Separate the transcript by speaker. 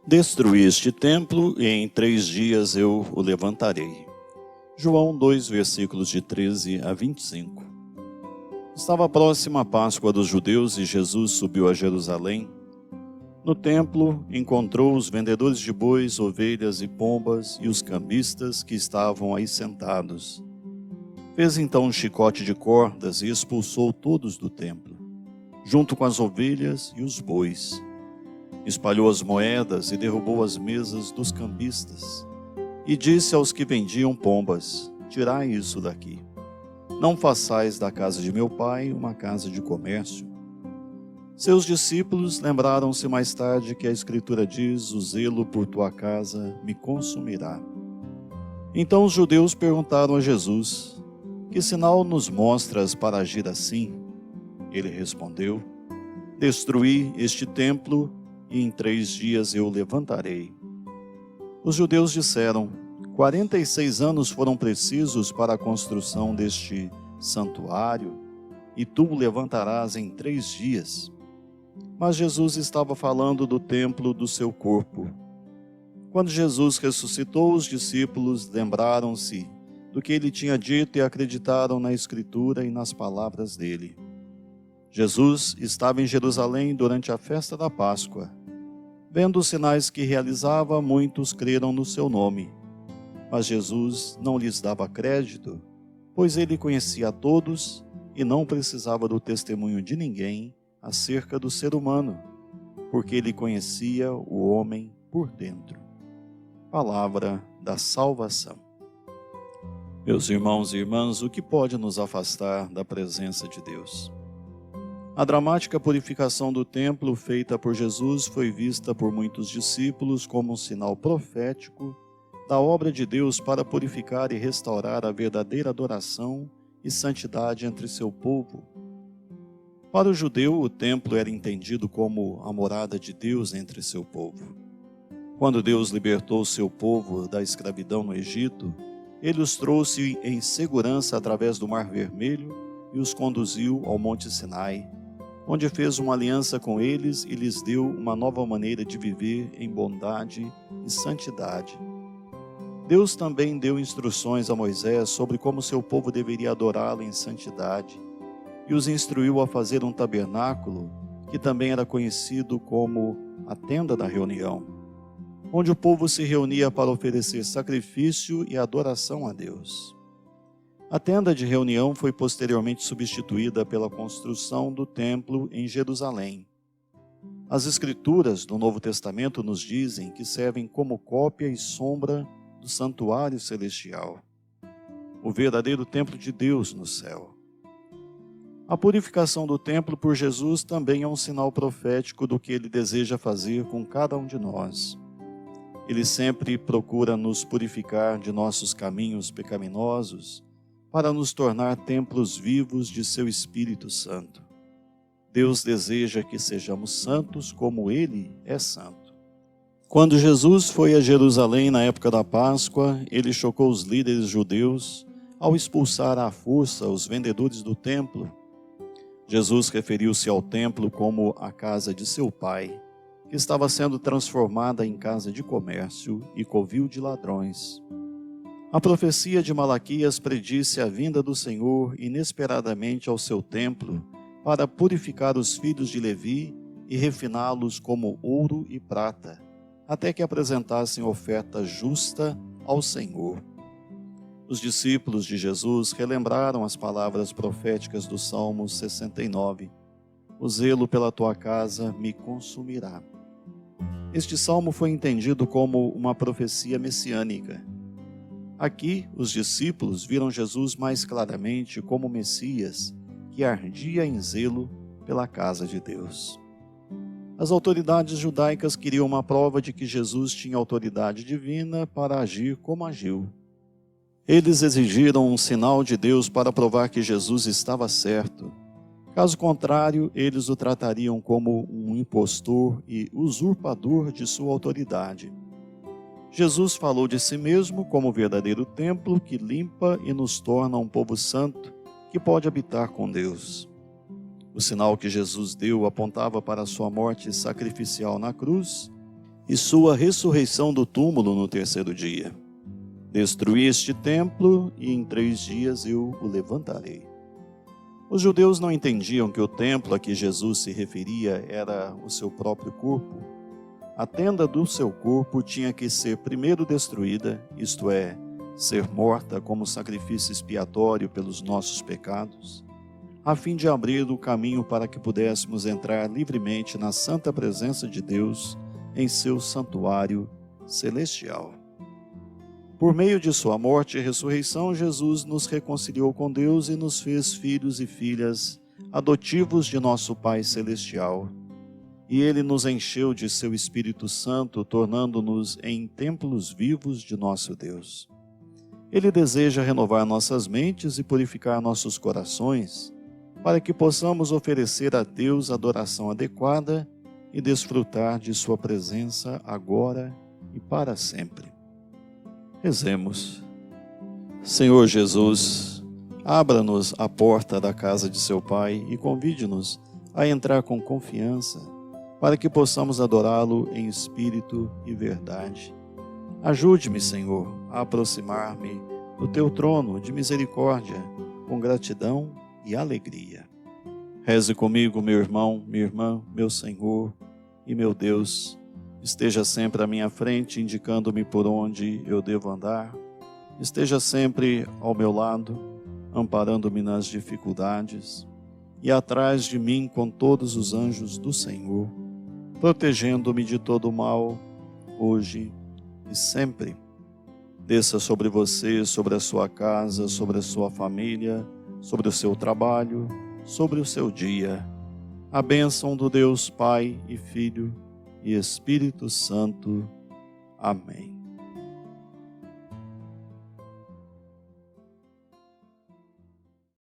Speaker 1: Destruí este templo e em 3 dias eu o levantarei. João 2, versículos de 13 a 25. Estava próxima a Páscoa dos judeus e Jesus subiu a Jerusalém. No templo, encontrou os vendedores de bois, ovelhas e pombas e os cambistas que estavam aí sentados. Fez então um chicote de cordas e expulsou todos do templo, junto com as ovelhas e os bois. Espalhou as moedas e derrubou as mesas dos cambistas. E disse aos que vendiam pombas: tirai isso daqui. Não façais da casa de meu pai uma casa de comércio. Seus discípulos lembraram-se mais tarde que a Escritura diz: o zelo por tua casa me consumirá. Então os judeus perguntaram a Jesus: que sinal nos mostras para agir assim? Ele respondeu: destruí este templo e em 3 dias eu o levantarei. Os judeus disseram: 46 anos foram precisos para a construção deste santuário, e tu o levantarás em 3 dias. Mas Jesus estava falando do templo do seu corpo. Quando Jesus ressuscitou, os discípulos lembraram-se do que ele tinha dito e acreditaram na Escritura e nas palavras dele. Jesus estava em Jerusalém durante a festa da Páscoa. Vendo os sinais que realizava, muitos creram no seu nome. Mas Jesus não lhes dava crédito, pois ele conhecia a todos e não precisava do testemunho de ninguém acerca do ser humano, porque ele conhecia o homem por dentro. Palavra da salvação. Meus irmãos e irmãs, o que pode nos afastar da presença de Deus? A dramática purificação do templo feita por Jesus foi vista por muitos discípulos como um sinal profético da obra de Deus para purificar e restaurar a verdadeira adoração e santidade entre seu povo. Para o judeu, o templo era entendido como a morada de Deus entre seu povo. Quando Deus libertou seu povo da escravidão no Egito, ele os trouxe em segurança através do Mar Vermelho e os conduziu ao Monte Sinai, onde fez uma aliança com eles e lhes deu uma nova maneira de viver em bondade e santidade. Deus também deu instruções a Moisés sobre como seu povo deveria adorá-lo em santidade, e os instruiu a fazer um tabernáculo, que também era conhecido como a tenda da reunião, onde o povo se reunia para oferecer sacrifício e adoração a Deus. A tenda de reunião foi posteriormente substituída pela construção do templo em Jerusalém. As Escrituras do Novo Testamento nos dizem que servem como cópia e sombra do santuário celestial, o verdadeiro templo de Deus no céu. A purificação do templo por Jesus também é um sinal profético do que ele deseja fazer com cada um de nós. Ele sempre procura nos purificar de nossos caminhos pecaminosos, para nos tornar templos vivos de seu Espírito Santo. Deus deseja que sejamos santos como Ele é santo. Quando Jesus foi a Jerusalém na época da Páscoa, ele chocou os líderes judeus ao expulsar à força os vendedores do templo. Jesus referiu-se ao templo como a casa de seu pai, que estava sendo transformada em casa de comércio e covil de ladrões. A profecia de Malaquias predisse a vinda do Senhor inesperadamente ao seu templo para purificar os filhos de Levi e refiná-los como ouro e prata, até que apresentassem oferta justa ao Senhor. Os discípulos de Jesus relembraram as palavras proféticas do Salmo 69. O zelo pela tua casa me consumirá. Este salmo foi entendido como uma profecia messiânica. Aqui, os discípulos viram Jesus mais claramente como Messias, que ardia em zelo pela casa de Deus. As autoridades judaicas queriam uma prova de que Jesus tinha autoridade divina para agir como agiu. Eles exigiram um sinal de Deus para provar que Jesus estava certo. Caso contrário, eles o tratariam como um impostor e usurpador de sua autoridade. Jesus falou de si mesmo como o verdadeiro templo que limpa e nos torna um povo santo que pode habitar com Deus. O sinal que Jesus deu apontava para a sua morte sacrificial na cruz e sua ressurreição do túmulo no terceiro dia. Destruí este templo e em 3 dias eu o levantarei. Os judeus não entendiam que o templo a que Jesus se referia era o seu próprio corpo. A tenda do seu corpo tinha que ser primeiro destruída, isto é, ser morta como sacrifício expiatório pelos nossos pecados, a fim de abrir o caminho para que pudéssemos entrar livremente na santa presença de Deus em seu santuário celestial. Por meio de sua morte e ressurreição, Jesus nos reconciliou com Deus e nos fez filhos e filhas adotivos de nosso Pai Celestial. E Ele nos encheu de seu Espírito Santo, tornando-nos em templos vivos de nosso Deus. Ele deseja renovar nossas mentes e purificar nossos corações, para que possamos oferecer a Deus adoração adequada e desfrutar de sua presença agora e para sempre. Rezemos. Senhor Jesus, abra-nos a porta da casa de seu Pai e convide-nos a entrar com confiança, para que possamos adorá-lo em espírito e verdade. Ajude-me, Senhor, a aproximar-me do teu trono de misericórdia, com gratidão e alegria. Reze comigo, meu irmão, minha irmã, meu Senhor e meu Deus. Esteja sempre à minha frente, indicando-me por onde eu devo andar. Esteja sempre ao meu lado, amparando-me nas dificuldades, e atrás de mim com todos os anjos do Senhor, protegendo-me de todo o mal, hoje e sempre. Desça sobre você, sobre a sua casa, sobre a sua família, sobre o seu trabalho, sobre o seu dia. A bênção do Deus Pai e Filho e Espírito Santo. Amém.